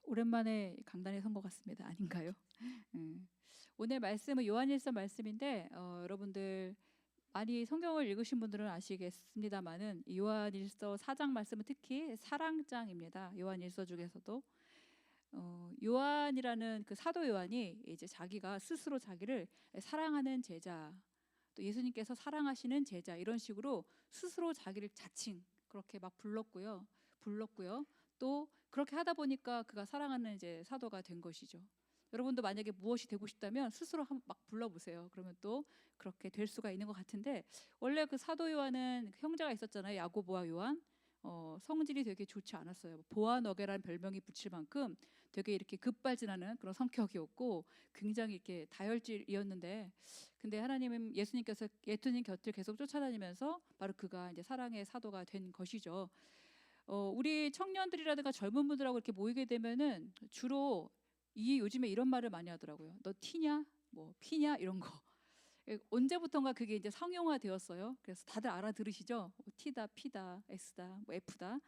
오랜만에 강단에 선 것 같습니다. 아닌가요? 음. 오늘 말씀은 요한일서 말씀인데 여러분들 많이 성경을 읽으신 분들은 아시겠습니다만은 요한일서 4장 말씀은 특히 사랑장입니다. 요한일서 중에서도 요한이라는 그 사도 요한이 이제 자기가 스스로 자기를 사랑하는 제자, 또 예수님께서 사랑하시는 제자 이런 식으로 스스로 자기를 자칭 그렇게 막 불렀고요. 또 그렇게 하다 보니까 그가 사랑하는 이제 사도가 된 것이죠. 여러분도 만약에 무엇이 되고 싶다면 스스로 막 불러보세요. 그러면 또 그렇게 될 수가 있는 것 같은데, 원래 그 사도 요한은 그 형제가 있었잖아요. 야고보와 요한. 성질이 되게 좋지 않았어요. 보아너게라는 별명이 붙일 만큼 되게 이렇게 급발진하는 그런 성격이었고 굉장히 이렇게 다혈질이었는데, 근데 하나님은 예수님 곁을 계속 쫓아다니면서 바로 그가 이제 사랑의 사도가 된 것이죠. 우리 청년들이라든가 젊은 분들하고 이렇게 모이게 되면은 주로 요즘에 이런 말을 많이 하더라고요. 너 T냐? 뭐 P냐? 이런 거. 언제부턴가 그게 이제 상용화 되었어요. 그래서 다들 알아들으시죠? T다, P다, S다, 뭐 F다.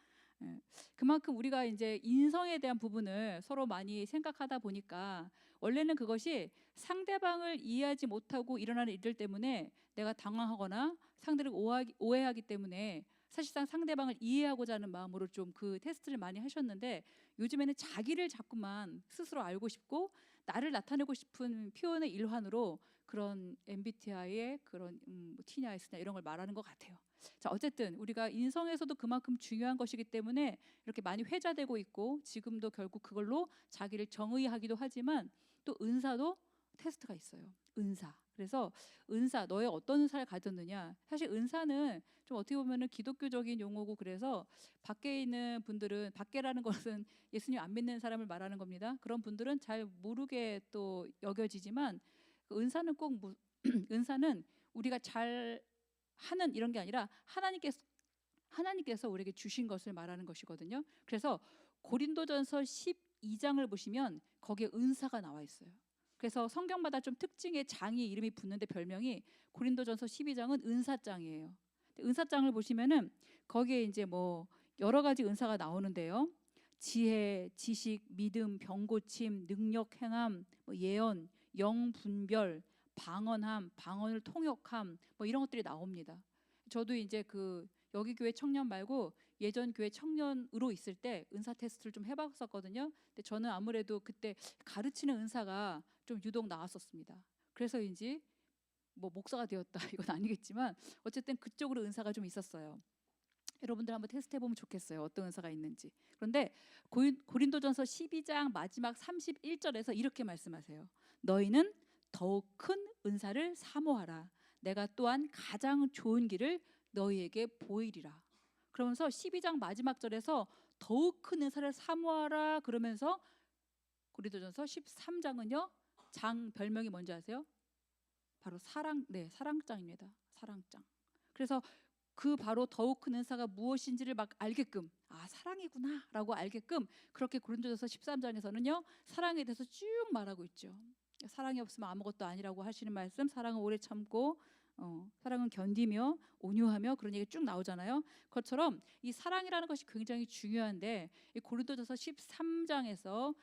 예. 그만큼 우리가 이제 인성에 대한 부분을 서로 많이 생각하다 보니까 원래는 그것이 상대방을 이해하지 못하고 일어나는 일들 때문에 내가 당황하거나 상대를 오해하기 때문에 사실상 상대방을 이해하고자 하는 마음으로 좀 그 테스트를 많이 하셨는데, 요즘에는 자기를 자꾸만 스스로 알고 싶고 나를 나타내고 싶은 표현의 일환으로 그런 MBTI의 그런 뭐 T냐 S냐 이런 걸 말하는 것 같아요. 자, 어쨌든 우리가 인성에서도 그만큼 중요한 것이기 때문에 이렇게 많이 회자되고 있고, 지금도 결국 그걸로 자기를 정의하기도 하지만 또 은사도 테스트가 있어요. 은사. 그래서 은사, 너의 어떤 은사를 가졌느냐. 사실 은사는 좀 어떻게 보면은 기독교적인 용어고, 그래서 밖에 있는 분들은, 밖에라는 것은 예수님 안 믿는 사람을 말하는 겁니다. 그런 분들은 잘 모르게 또 여겨지지만 그 은사는 꼭 은사는 우리가 잘 하는 이런 게 아니라 하나님께서 우리에게 주신 것을 말하는 것이거든요. 그래서 고린도전서 12장을 보시면 거기에 은사가 나와 있어요. 그래서 성경마다 좀 특징의 장이 이름이 붙는데 별명이 고린도전서 12장은 은사장이에요. 은사장을 보시면은 거기에 이제 뭐 여러 가지 은사가 나오는데요. 지혜, 지식, 믿음, 병고침, 능력, 행함, 뭐 예언, 영분별, 방언함, 방언을 통역함, 뭐 이런 것들이 나옵니다. 저도 이제 그 여기 교회 청년 말고 예전 교회 청년으로 있을 때 은사 테스트를 좀 해봤었거든요. 근데 저는 아무래도 그때 가르치는 은사가 좀 유독 나왔었습니다. 그래서인지 뭐 목사가 되었다 이건 아니겠지만 어쨌든 그쪽으로 은사가 좀 있었어요. 여러분들 한번 테스트 해보면 좋겠어요. 어떤 은사가 있는지. 그런데 고린도전서 12장 마지막 31절에서 이렇게 말씀하세요. 너희는 더욱 큰 은사를 사모하라. 내가 또한 가장 좋은 길을 너희에게 보이리라. 그러면서 12장 마지막 절에서 더욱 큰 은사를 사모하라 그러면서 고린도전서 13장은요. 장 별명이 뭔지 아세요? 바로 사랑장입니다. 사랑장. 그래서 그 바로 더욱 큰 은사가 무엇인지를 막 알게끔, 아 사랑이구나라고 알게끔 그렇게 고린도전서 13장에서는요 사랑에 대해서 쭉 말하고 있죠. 사랑이 없으면 아무것도 아니라고 하시는 말씀, 사랑은 오래 참고 사랑은 견디며 온유하며, 그런 얘기 쭉 나오잖아요. 그것처럼 이 사랑이라는 것이 굉장히 중요한데, 이 고린도전서 13장에서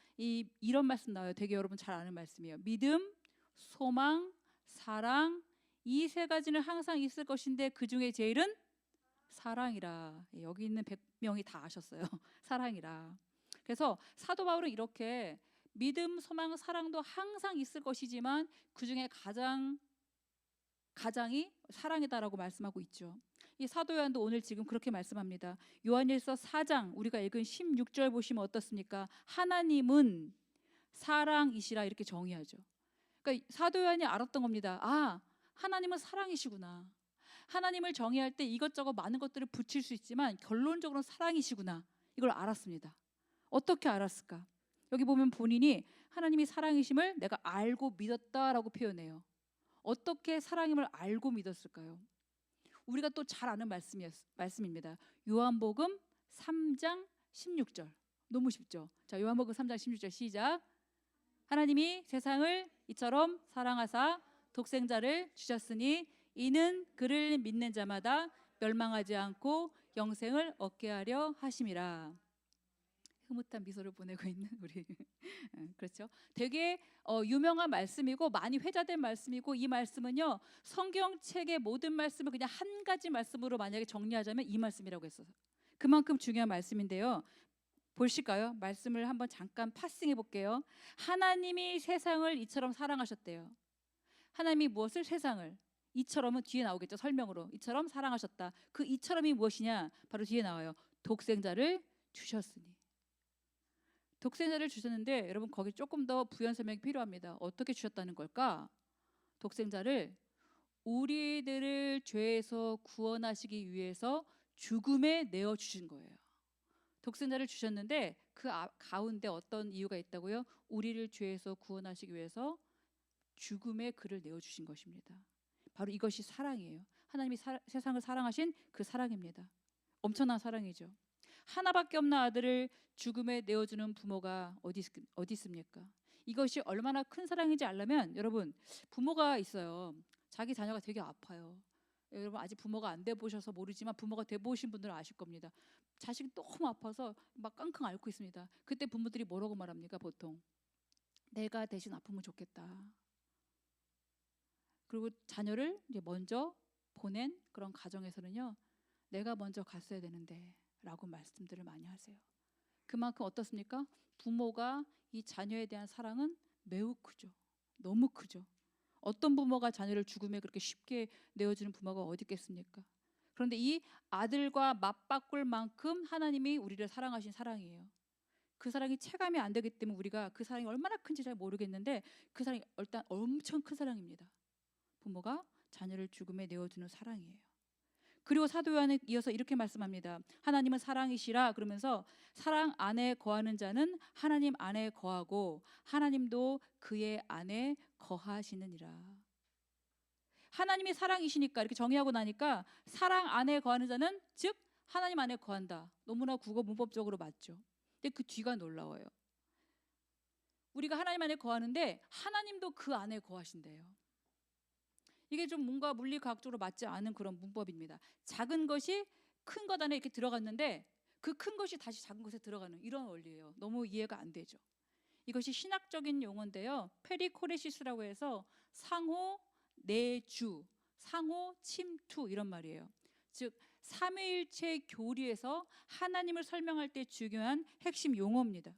이런 말씀 나와요. 되게 여러분 잘 아는 말씀이에요. 믿음, 소망, 사랑, 이 세 가지는 항상 있을 것인데 그 중에 제일은 사랑이라. 여기 있는 100명이 다 아셨어요. 사랑이라. 그래서 사도 바울은 이렇게 믿음, 소망, 사랑도 항상 있을 것이지만 그 중에 가장이 사랑이다라고 말씀하고 있죠. 이 사도 요한도 오늘 지금 그렇게 말씀합니다. 요한일서 4장 우리가 읽은 16절 보시면 어떻습니까? 하나님은 사랑이시라 이렇게 정의하죠. 그러니까 사도 요한이 알았던 겁니다. 아, 하나님은 사랑이시구나. 하나님을 정의할 때 이것저것 많은 것들을 붙일 수 있지만 결론적으로는 사랑이시구나. 이걸 알았습니다. 어떻게 알았을까? 여기 보면 본인이 하나님이 사랑이심을 내가 알고 믿었다라고 표현해요. 어떻게 사랑임을 알고 믿었을까요? 우리가 또 잘 아는 말씀입니다. 요한복음 3장 16절. 너무 쉽죠? 자, 요한복음 3장 16절 시작. 하나님이 세상을 이처럼 사랑하사 독생자를 주셨으니 이는 그를 믿는 자마다 멸망하지 않고 영생을 얻게 하려 하심이라. 흐뭇한 미소를 보내고 있는 우리 그렇죠. 되게 유명한 말씀이고 많이 회자된 말씀이고, 이 말씀은요 성경책의 모든 말씀을 그냥 한 가지 말씀으로 만약에 정리하자면 이 말씀이라고 했어요. 그만큼 중요한 말씀인데요. 보실까요? 말씀을 한번 잠깐 파싱해 볼게요. 하나님이 세상을 이처럼 사랑하셨대요. 하나님이 무엇을? 세상을. 이처럼은 뒤에 나오겠죠. 설명으로. 이처럼 사랑하셨다. 그 이처럼이 무엇이냐? 바로 뒤에 나와요. 독생자를 주셨으니. 독생자를 주셨는데 여러분 거기 조금 더 부연 설명이 필요합니다. 어떻게 주셨다는 걸까? 독생자를 우리들을 죄에서 구원하시기 위해서 죽음에 내어 주신 거예요. 독생자를 주셨는데 그 가운데 어떤 이유가 있다고요? 우리를 죄에서 구원하시기 위해서 죽음에 그를 내어 주신 것입니다. 바로 이것이 사랑이에요. 하나님이 세상을 사랑하신 그 사랑입니다. 엄청난 사랑이죠. 하나밖에 없는 아들을 죽음에 내어주는 부모가 어디 있습니까? 이것이 얼마나 큰 사랑인지 알려면, 여러분 부모가 있어요. 자기 자녀가 되게 아파요. 여러분 아직 부모가 안 돼 보셔서 모르지만 부모가 돼 보신 분들은 아실 겁니다. 자식이 너무 아파서 막 끙끙 앓고 있습니다. 그때 부모들이 뭐라고 말합니까? 보통 내가 대신 아프면 좋겠다. 그리고 자녀를 이제 먼저 보낸 그런 가정에서는요, 내가 먼저 갔어야 되는데 라고 말씀들을 많이 하세요. 그만큼 어떻습니까? 부모가 이 자녀에 대한 사랑은 매우 크죠. 너무 크죠. 어떤 부모가 자녀를 죽음에 그렇게 쉽게 내어주는 부모가 어디 있겠습니까? 그런데 이 아들과 맞바꿀 만큼 하나님이 우리를 사랑하신 사랑이에요. 그 사랑이 체감이 안 되기 때문에 우리가 그 사랑이 얼마나 큰지 잘 모르겠는데, 그 사랑이 일단 엄청 큰 사랑입니다. 부모가 자녀를 죽음에 내어주는 사랑이에요. 그리고 사도 요한은 이어서 이렇게 말씀합니다. 하나님은 사랑이시라. 그러면서 사랑 안에 거하는 자는 하나님 안에 거하고 하나님도 그의 안에 거하시느니라. 하나님이 사랑이시니까 이렇게 정의하고 나니까 사랑 안에 거하는 자는 즉 하나님 안에 거한다. 너무나 국어 문법적으로 맞죠. 근데 그 뒤가 놀라워요. 우리가 하나님 안에 거하는데 하나님도 그 안에 거하신대요. 이게 좀 뭔가 물리과학적으로 맞지 않은 그런 문법입니다. 작은 것이 큰 것 안에 이렇게 들어갔는데 그 큰 것이 다시 작은 것에 들어가는 이런 원리예요. 너무 이해가 안 되죠. 이것이 신학적인 용어인데요. 페리코레시스라고 해서 상호 내주, 상호 침투 이런 말이에요. 즉 삼위일체 교리에서 하나님을 설명할 때 중요한 핵심 용어입니다.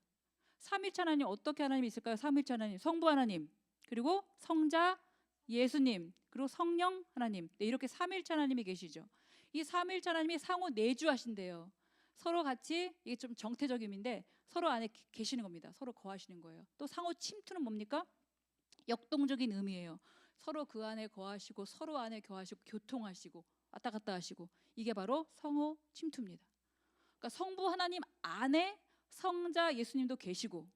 삼위일체 하나님, 어떻게 하나님이 있을까요? 삼위일체 하나님, 성부 하나님, 그리고 성자 예수님, 그리고 성령 하나님, 네, 이렇게 삼위일체 하나님이 계시죠. 이 삼위일체 하나님이 상호 내주하신대요. 서로 같이, 이게 좀 정태적임인데 서로 안에 계시는 겁니다. 서로 거하시는 거예요. 또 상호 침투는 뭡니까? 역동적인 의미예요. 서로 그 안에 거하시고 서로 안에 거하시고 교통하시고 왔다 갔다 하시고, 이게 바로 성호 침투입니다. 그러니까 성부 하나님 안에 성자 예수님도 계시고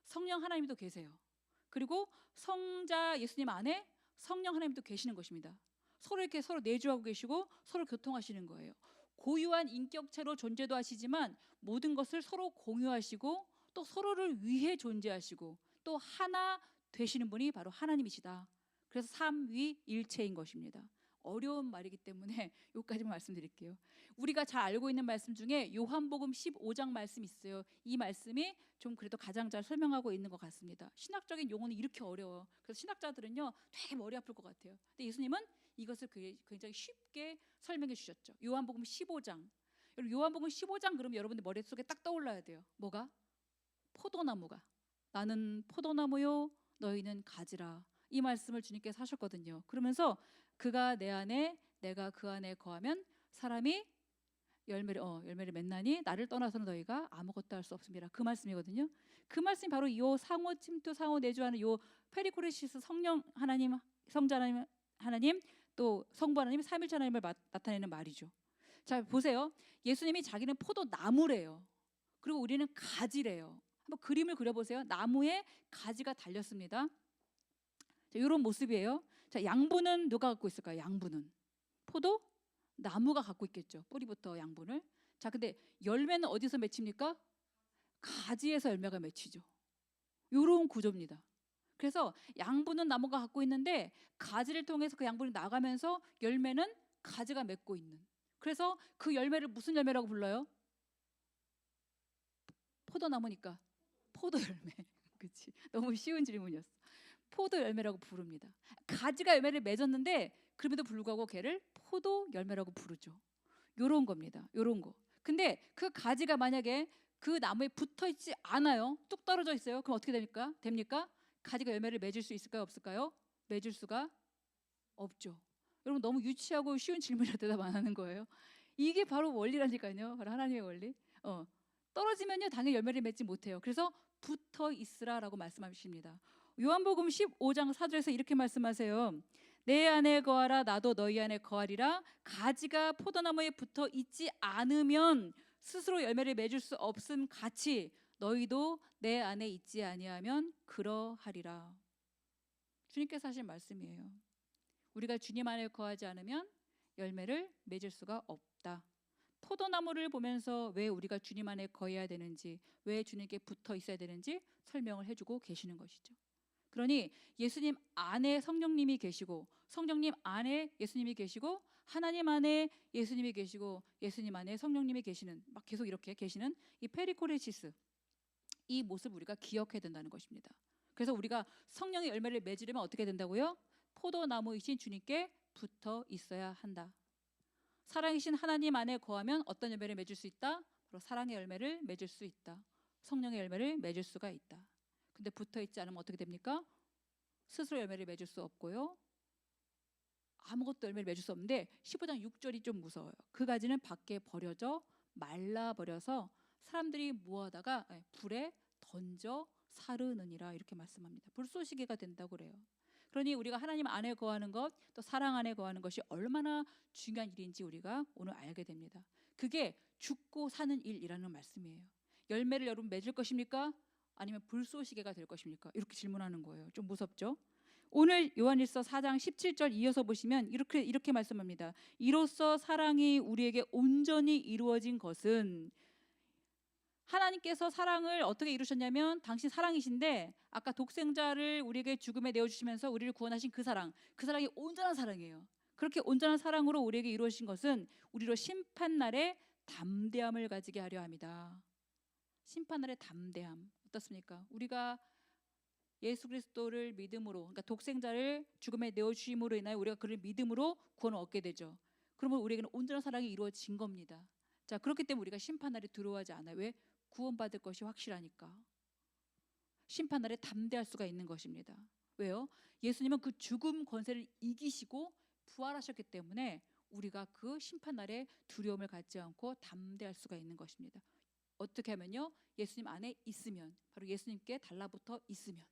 성령 하나님도 계세요. 그리고 성자 예수님 안에 성령 하나님도 계시는 것입니다. 서로 이렇게 서로 내주하고 계시고 서로 교통하시는 거예요. 고유한 인격체로 존재도 하시지만 모든 것을 서로 공유하시고 또 서로를 위해 존재하시고 또 하나 되시는 분이 바로 하나님이시다. 그래서 삼위일체인 것입니다. 어려운 말이기 때문에 여기까지만 말씀드릴게요. 우리가 잘 알고 있는 말씀 중에 요한복음 15장 말씀이 있어요. 이 말씀이 좀 그래도 가장 잘 설명하고 있는 것 같습니다. 신학적인 용어는 이렇게 어려워. 그래서 신학자들은요 되게 머리 아플 것 같아요. 근데 예수님은 이것을 굉장히 쉽게 설명해 주셨죠. 요한복음 15장. 요한복음 15장 그러면 여러분들 머릿속에 딱 떠올라야 돼요. 뭐가? 포도나무가. 나는 포도나무요 너희는 가지라. 이 말씀을 주님께서 하셨거든요. 그러면서 그가 내 안에 내가 그 안에 거하면 사람이 열매를 맺나니 나를 떠나서는 너희가 아무것도 할 수 없습니다. 그 말씀이거든요. 그 말씀이 바로 요 상호 침투 상호 내주하는 요 페리코레시스, 성령 하나님, 성자 하나님 또 성부 하나님, 삼일체 하나님을 나타내는 말이죠. 자 보세요. 예수님이 자기는 포도나무래요. 그리고 우리는 가지래요. 한번 그림을 그려보세요. 나무에 가지가 달렸습니다. 자, 이런 모습이에요. 자, 양분은 누가 갖고 있을까요? 양분은 포도 나무가 갖고 있겠죠. 뿌리부터 양분을. 자, 근데 열매는 어디서 맺힙니까? 가지에서 열매가 맺히죠. 이런 구조입니다. 그래서 양분은 나무가 갖고 있는데 가지를 통해서 그 양분이 나가면서 열매는 가지가 맺고 있는. 그래서 그 열매를 무슨 열매라고 불러요? 포도나무니까 포도 열매. 그렇지? 너무 쉬운 질문이었어. 포도 열매라고 부릅니다. 가지가 열매를 맺었는데 그럼에도 불구하고 걔를 포도 열매라고 부르죠. 요런 겁니다. 요런 거. 근데 그 가지가 만약에 그 나무에 붙어 있지 않아요. 뚝 떨어져 있어요. 그럼 어떻게 됩니까? 가지가 열매를 맺을 수 있을까요? 없을까요? 맺을 수가 없죠. 여러분 너무 유치하고 쉬운 질문이라 대답 안 하는 거예요. 이게 바로 원리라니까요. 바로 하나님의 원리. 떨어지면요 당연히 열매를 맺지 못해요. 그래서 붙어 있으라라고 말씀하십니다. 요한복음 15장 4절에서 이렇게 말씀하세요. 내 안에 거하라 나도 너희 안에 거하리라. 가지가 포도나무에 붙어 있지 않으면 스스로 열매를 맺을 수 없음 같이 너희도 내 안에 있지 아니하면 그러하리라. 주님께서 하신 말씀이에요. 우리가 주님 안에 거하지 않으면 열매를 맺을 수가 없다. 포도나무를 보면서 왜 우리가 주님 안에 거해야 되는지, 왜 주님께 붙어 있어야 되는지 설명을 해주고 계시는 것이죠. 그러니 예수님 안에 성령님이 계시고, 성령님 안에 예수님이 계시고, 하나님 안에 예수님이 계시고, 예수님 안에 성령님이 계시는, 막 계속 이렇게 계시는 이 페리코레시스, 이 모습을 우리가 기억해야 된다는 것입니다. 그래서 우리가 성령의 열매를 맺으려면 어떻게 된다고요? 포도나무이신 주님께 붙어 있어야 한다. 사랑이신 하나님 안에 거하면 어떤 열매를 맺을 수 있다? 바로 사랑의 열매를 맺을 수 있다. 성령의 열매를 맺을 수가 있다. 근데 붙어 있지 않으면 어떻게 됩니까? 스스로 열매를 맺을 수 없고요. 아무것도 열매를 맺을 수 없는데 15장 6절이 좀 무서워요. 그 가지는 밖에 버려져 말라버려서 사람들이 모아다가 불에 던져 사르느니라 이렇게 말씀합니다. 불쏘시개가 된다고 그래요. 그러니 우리가 하나님 안에 거하는 것, 또 사랑 안에 거하는 것이 얼마나 중요한 일인지 우리가 오늘 알게 됩니다. 그게 죽고 사는 일이라는 말씀이에요. 열매를 여러분 맺을 것입니까? 아니면 불쏘시개가 될 것입니까? 이렇게 질문하는 거예요. 좀 무섭죠? 오늘 요한일서 4장 17절 이어서 보시면 이렇게 말씀합니다. 이로써 사랑이 우리에게 온전히 이루어진 것은, 하나님께서 사랑을 어떻게 이루셨냐면 당신 사랑이신데 아까 독생자를 우리에게 죽음에 내어주시면서 우리를 구원하신 그 사랑이 온전한 사랑이에요. 그렇게 온전한 사랑으로 우리에게 이루어진 것은 우리로 심판날에 담대함을 가지게 하려 합니다. 심판날의 담대함 어떻습니까? 우리가 예수 그리스도를 믿음으로, 그러니까 독생자를 죽음에 내어주심으로 인하여 우리가 그를 믿음으로 구원을 얻게 되죠. 그러면 우리에게는 온전한 사랑이 이루어진 겁니다. 자, 그렇기 때문에 우리가 심판날에 두려워하지 않아요. 왜? 구원받을 것이 확실하니까. 심판날에 담대할 수가 있는 것입니다. 왜요? 예수님은 그 죽음 권세를 이기시고 부활하셨기 때문에 우리가 그 심판날에 두려움을 갖지 않고 담대할 수가 있는 것입니다. 어떻게 하면요? 예수님 안에 있으면, 바로 예수님께 달라붙어 있으면.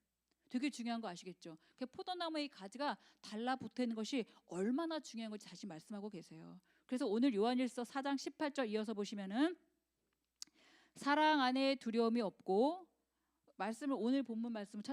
되게 중요한 거 아시겠죠? 그 포도나무의 가지가 달라붙어 있는 것이 얼마나 중요한 건지 다시 말씀하고 계세요. 그래서 오늘 요한일서 4장 18절 이어서 보시면은 사랑 안에 두려움이 없고, 말씀을 오늘 본문 말씀을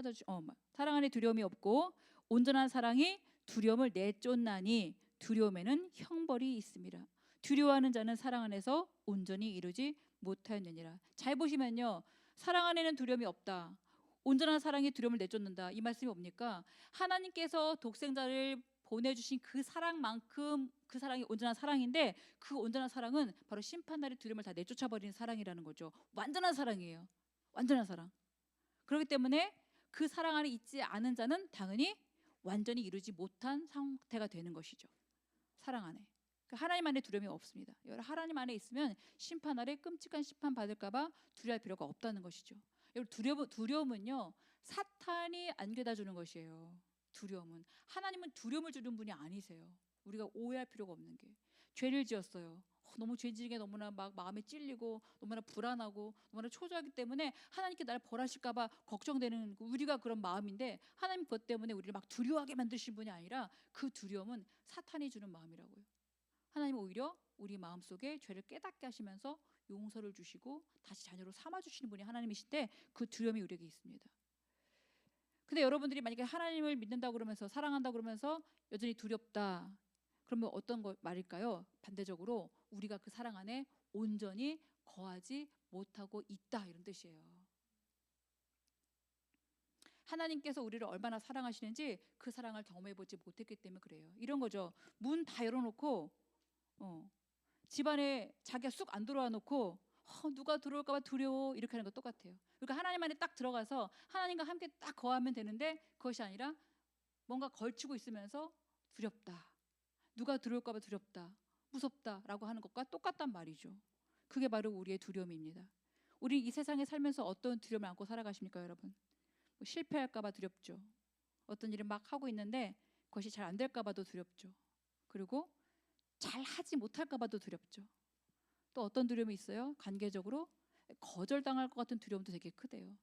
사랑 안에 두려움이 없고 온전한 사랑이 두려움을 내쫓나니 두려움에는 형벌이 있습니다. 두려워하는 자는 사랑 안에서 온전히 이루지 못하였느니라. 잘 보시면요, 사랑 안에는 두려움이 없다, 온전한 사랑이 두려움을 내쫓는다, 이 말씀이 뭡니까? 하나님께서 독생자를 보내주신 그 사랑만큼 그 사랑이 온전한 사랑인데, 그 온전한 사랑은 바로 심판날의 두려움을 다 내쫓아버리는 사랑이라는 거죠. 완전한 사랑이에요. 완전한 사랑. 그렇기 때문에 그 사랑 안에 있지 않은 자는 당연히 완전히 이루지 못한 상태가 되는 것이죠. 사랑 안에. 하나님 안에 두려움이 없습니다. 하나님 안에 있으면 심판날에 끔찍한 심판 받을까 봐 두려워할 필요가 없다는 것이죠. 두려움은요, 사탄이 안겨다 주는 것이에요. 두려움은, 하나님은 두려움을 주는 분이 아니세요. 우리가 오해할 필요가 없는 게, 죄를 지었어요. 너무 죄 지은 게 너무나 막 마음에 찔리고 너무나 불안하고 너무나 초조하기 때문에 하나님께 나를 벌하실까 봐 걱정되는 우리가 그런 마음인데, 하나님 그것 때문에 우리를 막 두려워하게 만드신 분이 아니라 그 두려움은 사탄이 주는 마음이라고요. 하나님은 오히려 우리 마음속에 죄를 깨닫게 하시면서 용서를 주시고 다시 자녀로 삼아주시는 분이 하나님이신데, 그 두려움이 우리에게 있습니다. 근데 여러분들이 만약에 하나님을 믿는다고 그러면서 사랑한다고 그러면서 여전히 두렵다, 그러면 어떤 거 말일까요? 반대적으로 우리가 그 사랑 안에 온전히 거하지 못하고 있다, 이런 뜻이에요. 하나님께서 우리를 얼마나 사랑하시는지 그 사랑을 경험해보지 못했기 때문에 그래요. 이런 거죠. 문 다 열어놓고 집안에 자기가 쑥 안 들어와 놓고 누가 들어올까 봐 두려워 이렇게 하는 거 똑같아요. 그러니까 하나님 안에 딱 들어가서 하나님과 함께 딱 거하면 되는데 그것이 아니라 뭔가 걸치고 있으면서 두렵다. 누가 들어올까 봐 두렵다. 무섭다라고 하는 것과 똑같단 말이죠. 그게 바로 우리의 두려움입니다. 우리 이 세상에 살면서 어떤 두려움을 안고 살아가십니까, 여러분? 뭐 실패할까 봐 두렵죠. 어떤 일을 막 하고 있는데 그것이 잘 안 될까 봐도 두렵죠. 그리고 잘 하지 못할까 봐도 두렵죠. 또 어떤 두려움이 있어요? 관계적으로 거절당할 것 같은 두려움도 되게 크대요.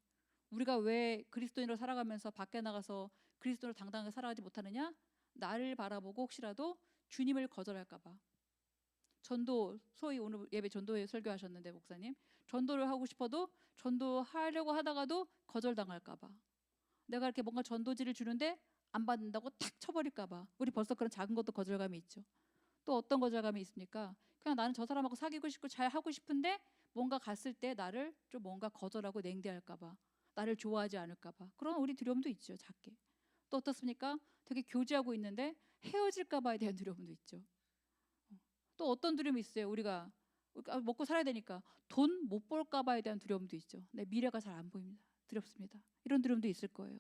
우리가 왜 그리스도인으로 살아가면서 밖에 나가서 그리스도로 당당하게 살아가지 못하느냐? 나를 바라보고 혹시라도 주님을 거절할까 봐. 전도, 소위 오늘 예배 전도회 설교하셨는데 목사님, 전도를 하고 싶어도 전도하려고 하다가도 거절당할까 봐. 내가 이렇게 뭔가 전도지를 주는데 안 받는다고 탁 쳐버릴까 봐. 우리 벌써 그런 작은 것도 거절감이 있죠. 또 어떤 거절감이 있습니까? 그냥 나는 저 사람하고 사귀고 싶고 잘 하고 싶은데 뭔가 갔을 때 나를 좀 뭔가 거절하고 냉대할까 봐. 나를 좋아하지 않을까 봐. 그런 우리 두려움도 있죠, 작게. 또 어떻습니까? 되게 교제하고 있는데 헤어질까 봐에 대한 두려움도 있죠. 또 어떤 두려움이 있어요? 우리가 먹고 살아야 되니까 돈 못 벌까 봐에 대한 두려움도 있죠. 내 미래가 잘 안 보입니다. 두렵습니다. 이런 두려움도 있을 거예요.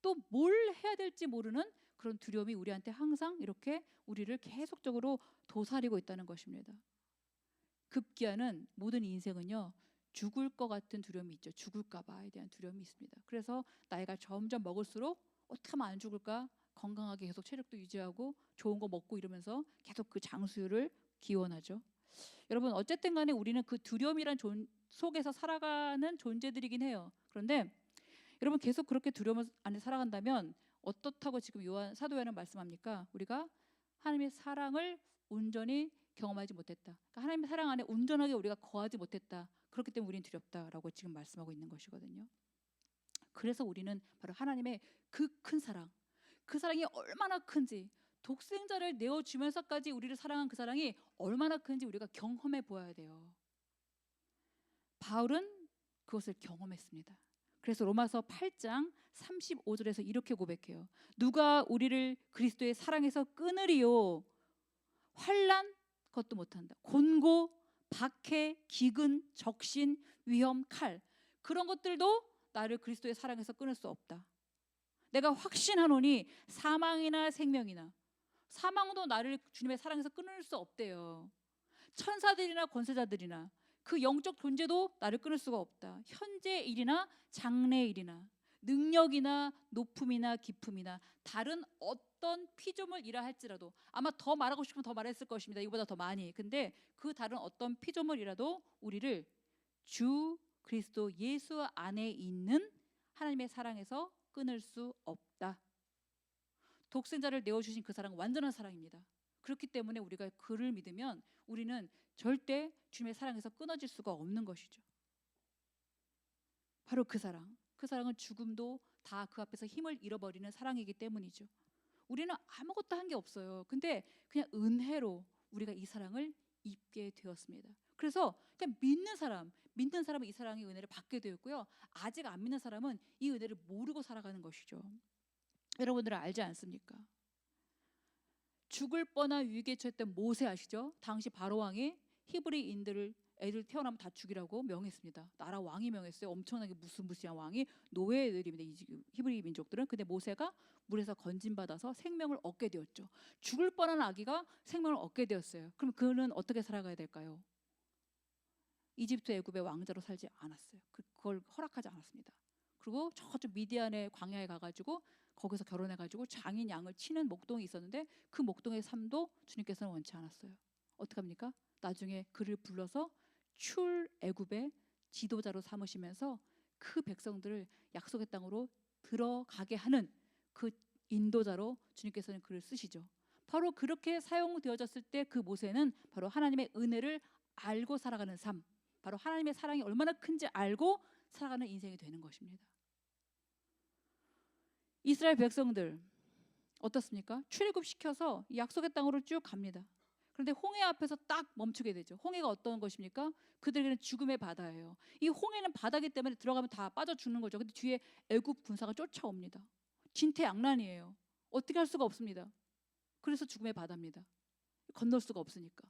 또 뭘 해야 될지 모르는 그런 두려움이 우리한테 항상 이렇게 우리를 계속적으로 도사리고 있다는 것입니다. 급기야는 모든 인생은요, 죽을 것 같은 두려움이 있죠. 죽을까 봐에 대한 두려움이 있습니다. 그래서 나이가 점점 먹을수록 어떻게 하면 안 죽을까? 건강하게 계속 체력도 유지하고 좋은 거 먹고 이러면서 계속 그 장수를 기원하죠. 여러분 어쨌든 간에 우리는 그 두려움이란 속에서 살아가는 존재들이긴 해요. 그런데 여러분 계속 그렇게 두려움 안에 살아간다면 어떻다고 지금 사도 요한은 말씀합니까? 우리가 하나님의 사랑을 온전히 경험하지 못했다. 그러니까 하나님의 사랑 안에 온전하게 우리가 거하지 못했다. 그렇기 때문에 우리는 두렵다라고 지금 말씀하고 있는 것이거든요. 그래서 우리는 바로 하나님의 그 큰 사랑, 그 사랑이 얼마나 큰지, 독생자를 내어주면서까지 우리를 사랑한 그 사랑이 얼마나 큰지 우리가 경험해 보아야 돼요. 바울은 그것을 경험했습니다. 그래서 로마서 8장 35절에서 이렇게 고백해요. 누가 우리를 그리스도의 사랑에서 끊으리요? 환난 그것도 못한다. 곤고, 박해, 기근, 적신, 위험, 칼 그런 것들도 나를 그리스도의 사랑에서 끊을 수 없다. 내가 확신하노니 사망이나 생명이나 사망도 나를 주님의 사랑에서 끊을 수 없대요. 천사들이나 권세자들이나 그 영적 존재도 나를 끊을 수가 없다. 현재 일이나 장래 일이나 능력이나 높음이나 기품이나 다른 어떤 피조물이라 할지라도 아마 더 말하고 싶으면 더 말했을 것입니다. 이보다 더 많이. 근데 그 다른 어떤 피조물이라도 우리를 주 그리스도 예수 안에 있는 하나님의 사랑에서 끊을 수 없다. 독생자를 내어주신 그 사랑은 완전한 사랑입니다. 그렇기 때문에 우리가 그를 믿으면 우리는 절대 주님의 사랑에서 끊어질 수가 없는 것이죠. 바로 그 사랑. 그 사랑은 죽음도 다 그 앞에서 힘을 잃어버리는 사랑이기 때문이죠. 우리는 아무것도 한 게 없어요. 근데 그냥 은혜로 우리가 이 사랑을 입게 되었습니다. 그래서 그냥 믿는 사람은 이 사랑의 은혜를 받게 되었고요. 아직 안 믿는 사람은 이 은혜를 모르고 살아가는 것이죠. 여러분들은 알지 않습니까? 죽을 뻔한 위기에 처했던 모세 아시죠? 당시 바로 왕이 히브리인들을 애들 태어나면 다 죽이라고 명했습니다. 나라 왕이 명했어요. 엄청나게 무시무시한 왕이 노예들입니다. 이 히브리 민족들은. 근데 모세가 물에서 건진받아서 생명을 얻게 되었죠. 죽을 뻔한 아기가 생명을 얻게 되었어요. 그럼 그는 어떻게 살아가야 될까요? 이집트 애굽의 왕자로 살지 않았어요. 그걸 허락하지 않았습니다. 그리고 저쪽 미디안의 광야에 가가지고 거기서 결혼해가지고 장인 양을 치는 목동이 있었는데 그 목동의 삶도 주님께서는 원치 않았어요. 어떻게 합니까? 나중에 그를 불러서 출애굽의 지도자로 삼으시면서 그 백성들을 약속의 땅으로 들어가게 하는 그 인도자로 주님께서는 그를 쓰시죠. 바로 그렇게 사용되어졌을 때 그 모세는 바로 하나님의 은혜를 알고 살아가는 삶, 바로 하나님의 사랑이 얼마나 큰지 알고 살아가는 인생이 되는 것입니다. 이스라엘 백성들 어떻습니까? 출애굽 시켜서 약속의 땅으로 쭉 갑니다. 그런데 홍해 앞에서 딱 멈추게 되죠. 홍해가 어떤 것입니까? 그들에게는 죽음의 바다예요. 이 홍해는 바다기 때문에 들어가면 다 빠져 죽는 거죠. 근데 뒤에 애굽 군사가 쫓아옵니다. 진퇴양난이에요. 어떻게 할 수가 없습니다. 그래서 죽음의 바다입니다. 건널 수가 없으니까.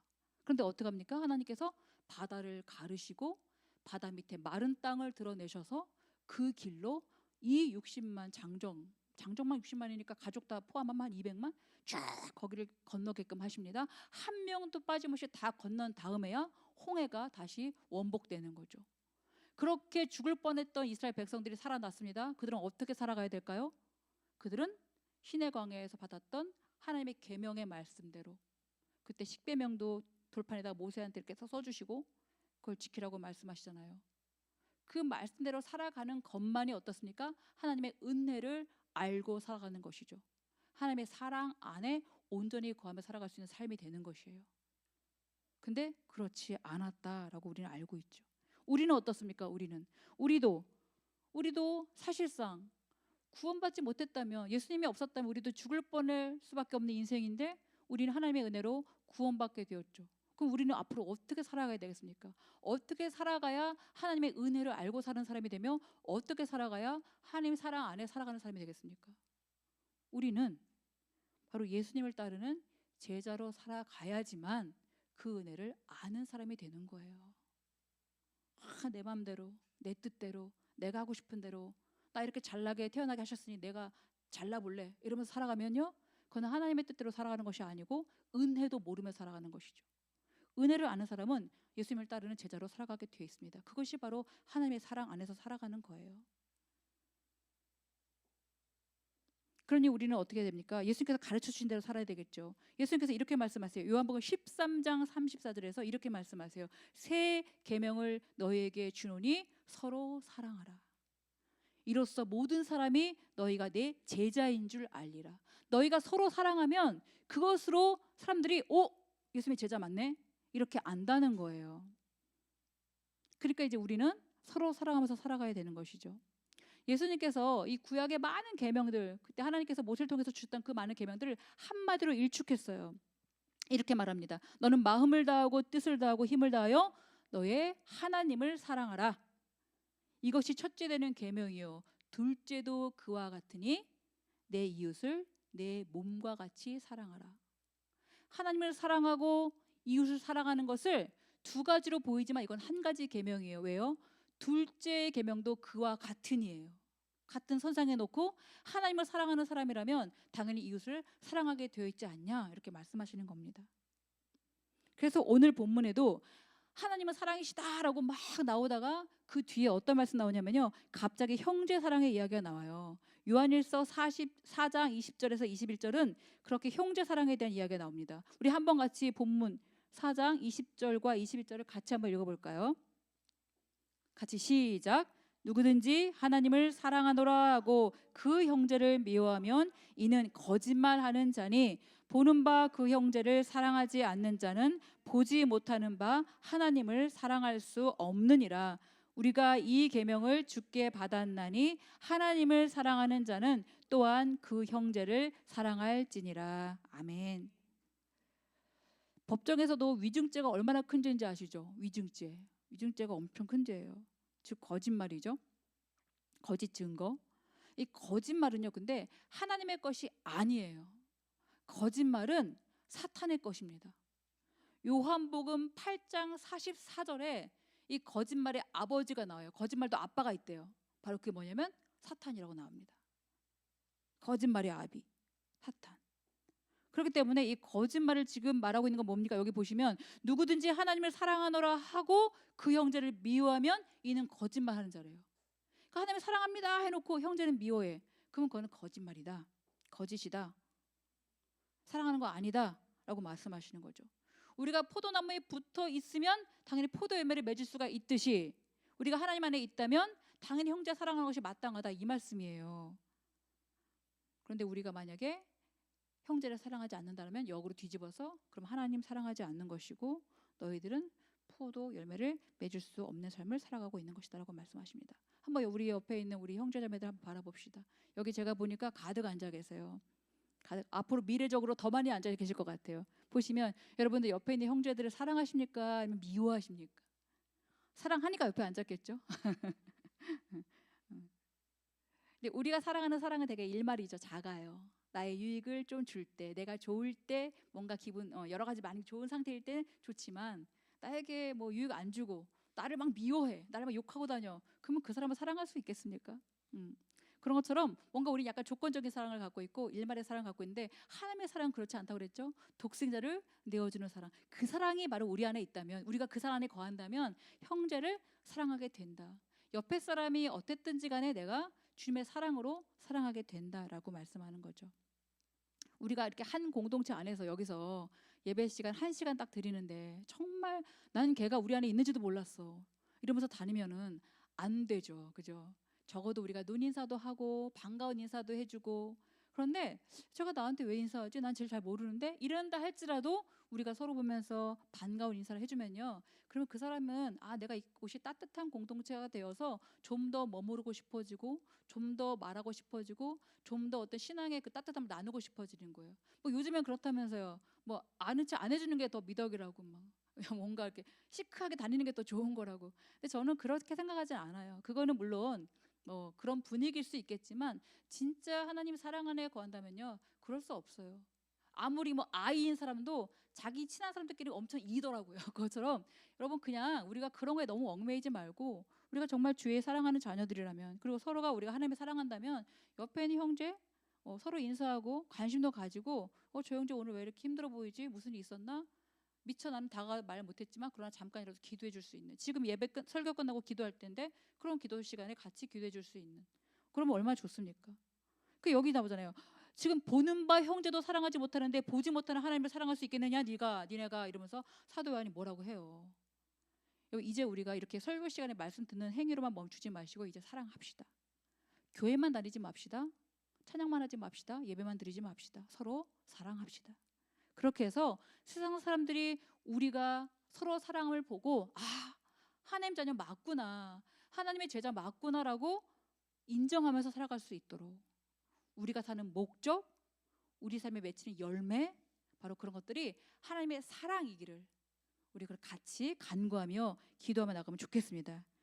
그런데 어떻게 합니까? 하나님께서 바다를 가르시고 바다 밑에 마른 땅을 드러내셔서 그 길로 이 60만 장정만 60만이니까 가족 다 포함하면 한 200만 쫙 거기를 건너게끔 하십니다. 한 명도 빠짐없이 다 건넌 다음에야 홍해가 다시 원복되는 거죠. 그렇게 죽을 뻔했던 이스라엘 백성들이 살아났습니다. 그들은 어떻게 살아가야 될까요? 그들은 시내 광야에서 받았던 하나님의 계명의 말씀대로, 그때 십계명도 돌판에다 모세한테 이렇게 써주시고 그걸 지키라고 말씀하시잖아요. 그 말씀대로 살아가는 것만이 어떻습니까? 하나님의 은혜를 알고 살아가는 것이죠. 하나님의 사랑 안에 온전히 거하며 살아갈 수 있는 삶이 되는 것이에요. 근데 그렇지 않았다라고 우리는 알고 있죠. 우리는 어떻습니까? 우리도 사실상 구원받지 못했다면, 예수님이 없었다면 우리도 죽을 뻔할 수밖에 없는 인생인데 우리는 하나님의 은혜로 구원받게 되었죠. 그럼 우리는 앞으로 어떻게 살아가야 되겠습니까? 어떻게 살아가야 하나님의 은혜를 알고 사는 사람이 되며 어떻게 살아가야 하나님 사랑 안에 살아가는 사람이 되겠습니까? 우리는 바로 예수님을 따르는 제자로 살아가야지만 그 은혜를 아는 사람이 되는 거예요. 내 마음대로, 내 뜻대로, 내가 하고 싶은 대로, 나 이렇게 잘나게 태어나게 하셨으니 내가 잘나볼래 이러면서 살아가면요, 그건 하나님의 뜻대로 살아가는 것이 아니고 은혜도 모르며 살아가는 것이죠. 은혜를 아는 사람은 예수님을 따르는 제자로 살아가게 되어 있습니다. 그것이 바로 하나님의 사랑 안에서 살아가는 거예요. 그러니 우리는 어떻게 됩니까? 예수님께서 가르쳐 주신 대로 살아야 되겠죠. 예수님께서 이렇게 말씀하세요. 요한복음 13장 34절에서 이렇게 말씀하세요. 새 계명을 너희에게 주노니 서로 사랑하라. 이로써 모든 사람이 너희가 내 제자인 줄 알리라. 너희가 서로 사랑하면 그것으로 사람들이 예수님의 제자 맞네? 이렇게 안다는 거예요. 그러니까 이제 우리는 서로 사랑하면서 살아가야 되는 것이죠. 예수님께서 이 구약의 많은 계명들, 그때 하나님께서 모세를 통해서 주셨던 그 많은 계명들을 한마디로 일축했어요. 이렇게 말합니다. 너는 마음을 다하고 뜻을 다하고 힘을 다하여 너의 하나님을 사랑하라. 이것이 첫째 되는 계명이요 둘째도 그와 같으니 내 이웃을 내 몸과 같이 사랑하라. 하나님을 사랑하고 이웃을 사랑하는 것을 두 가지로 보이지만 이건 한 가지 계명이에요. 왜요? 둘째 계명도 그와 같으니예요. 같은 선상에 놓고 하나님을 사랑하는 사람이라면 당연히 이웃을 사랑하게 되어 있지 않냐, 이렇게 말씀하시는 겁니다. 그래서 오늘 본문에도 하나님은 사랑이시다라고 막 나오다가 그 뒤에 어떤 말씀 나오냐면요, 갑자기 형제 사랑의 이야기가 나와요. 요한일서 44장 20절에서 21절은 그렇게 형제 사랑에 대한 이야기가 나옵니다. 우리 한번 같이 본문 4장 20절과 21절을 같이 한번 읽어볼까요? 같이 시작. 누구든지 하나님을 사랑하노라 하고 그 형제를 미워하면 이는 거짓말하는 자니 보는 바 그 형제를 사랑하지 않는 자는 보지 못하는 바 하나님을 사랑할 수 없느니라. 우리가 이 계명을 주께 받았나니 하나님을 사랑하는 자는 또한 그 형제를 사랑할지니라. 아멘. 법정에서도 위증죄가 얼마나 큰 죄인지 아시죠? 위증죄가 엄청 큰 죄예요. 즉 거짓말이죠. 거짓 증거. 이 거짓말은요, 근데 하나님의 것이 아니에요. 거짓말은 사탄의 것입니다. 요한복음 8장 44절에 이 거짓말의 아버지가 나와요. 거짓말도 아빠가 있대요. 바로 그게 뭐냐면 사탄이라고 나옵니다. 거짓말의 아비, 사탄. 그렇기 때문에 이 거짓말을 지금 말하고 있는 건 뭡니까? 여기 보시면 누구든지 하나님을 사랑하노라 하고 그 형제를 미워하면 이는 거짓말하는 자래요. 그러니까 하나님을 사랑합니다 해놓고 형제는 미워해. 그러면 그거는 거짓말이다, 거짓이다, 사랑하는 거 아니다 라고 말씀하시는 거죠. 우리가 포도나무에 붙어 있으면 당연히 포도 열매를 맺을 수가 있듯이 우리가 하나님 안에 있다면 당연히 형제 사랑하는 것이 마땅하다, 이 말씀이에요. 그런데 우리가 만약에 형제를 사랑하지 않는다면 역으로 뒤집어서 그럼 하나님 사랑하지 않는 것이고 너희들은 포도 열매를 맺을 수 없는 삶을 살아가고 있는 것이다라고 말씀하십니다. 한번 우리 옆에 있는 우리 형제자매들 한번 바라봅시다. 여기 제가 보니까 가득 앉아 계세요. 앞으로 미래적으로 더 많이 앉아 계실 것 같아요. 보시면 여러분들 옆에 있는 형제들을 사랑하십니까? 아니면 미워하십니까? 사랑하니까 옆에 앉았겠죠. 근데 우리가 사랑하는 사랑은 되게 일말이죠. 작아요. 나의 유익을 좀 줄 때, 내가 좋을 때, 뭔가 기분 여러 가지 많이 좋은 상태일 때 좋지만 나에게 뭐 유익 안 주고 나를 막 미워해, 나를 막 욕하고 다녀. 그러면 그 사람을 사랑할 수 있겠습니까? 그런 것처럼 뭔가 우리 약간 조건적인 사랑을 갖고 있고 일말의 사랑을 갖고 있는데 하나님의 사랑은 그렇지 않다고 그랬죠. 독생자를 내어주는 사랑, 그 사랑이 바로 우리 안에 있다면, 우리가 그 사랑 안에 거한다면 형제를 사랑하게 된다. 옆에 사람이 어땠든지 간에 내가 주님의 사랑으로 사랑하게 된다라고 말씀하는 거죠. 우리가 이렇게 한 공동체 안에서 여기서 예배 시간 1시간 딱 드리는데 정말 나는 걔가 우리 안에 있는지도 몰랐어 이러면서 다니면은 안 되죠. 그죠? 적어도 우리가 눈인사도 하고 반가운 인사도 해주고, 그런데 제가 나한테 왜 인사하지? 난 제일 잘 모르는데 이런다 할지라도 우리가 서로 보면서 반가운 인사를 해주면요, 그러면 그 사람은 내가 이곳이 따뜻한 공동체가 되어서 좀 더 머무르고 싶어지고, 좀 더 말하고 싶어지고, 좀 더 어떤 신앙의 그 따뜻함을 나누고 싶어지는 거예요. 뭐 요즘엔 그렇다면서요. 뭐 아는 체 안 해주는 게 더 미덕이라고 막 뭔가 이렇게 시크하게 다니는 게 더 좋은 거라고. 근데 저는 그렇게 생각하지 않아요. 그거는 물론 뭐 그런 분위기일 수 있겠지만 진짜 하나님 사랑 안에 거한다면요, 그럴 수 없어요. 아무리 뭐 아이인 사람도 자기 친한 사람들끼리 엄청 이더라고요. 그것처럼 여러분, 그냥 우리가 그런 거에 너무 얽매이지 말고, 우리가 정말 주의 사랑하는 자녀들이라면, 그리고 서로가 우리가 하나님을 사랑한다면 옆에 있는 형제 서로 인사하고 관심도 가지고, 저 형제 오늘 왜 이렇게 힘들어 보이지? 무슨 일 있었나? 미처 나는 다가 말 못했지만 그러나 잠깐이라도 기도해 줄 수 있는, 지금 설교 끝나고 기도할 때인데 그런 기도 시간에 같이 기도해 줄 수 있는, 그러면 얼마나 좋습니까? 그 여기 나오잖아요. 지금 보는 바 형제도 사랑하지 못하는데 보지 못하는 하나님을 사랑할 수 있겠느냐 니네가 이러면서 사도 요한이 뭐라고 해요. 이제 우리가 이렇게 설교 시간에 말씀 듣는 행위로만 멈추지 마시고 이제 사랑합시다. 교회만 다니지 맙시다. 찬양만 하지 맙시다. 예배만 드리지 맙시다. 서로 사랑합시다. 그렇게 해서 세상 사람들이 우리가 서로 사랑을 보고 하나님 자녀 맞구나, 하나님의 제자 맞구나라고 인정하면서 살아갈 수 있도록, 우리가 사는 목적, 우리 삶에 맺히는 열매, 바로 그런 것들이 하나님의 사랑이기를 우리 같이 간구하며 기도하며 나가면 좋겠습니다.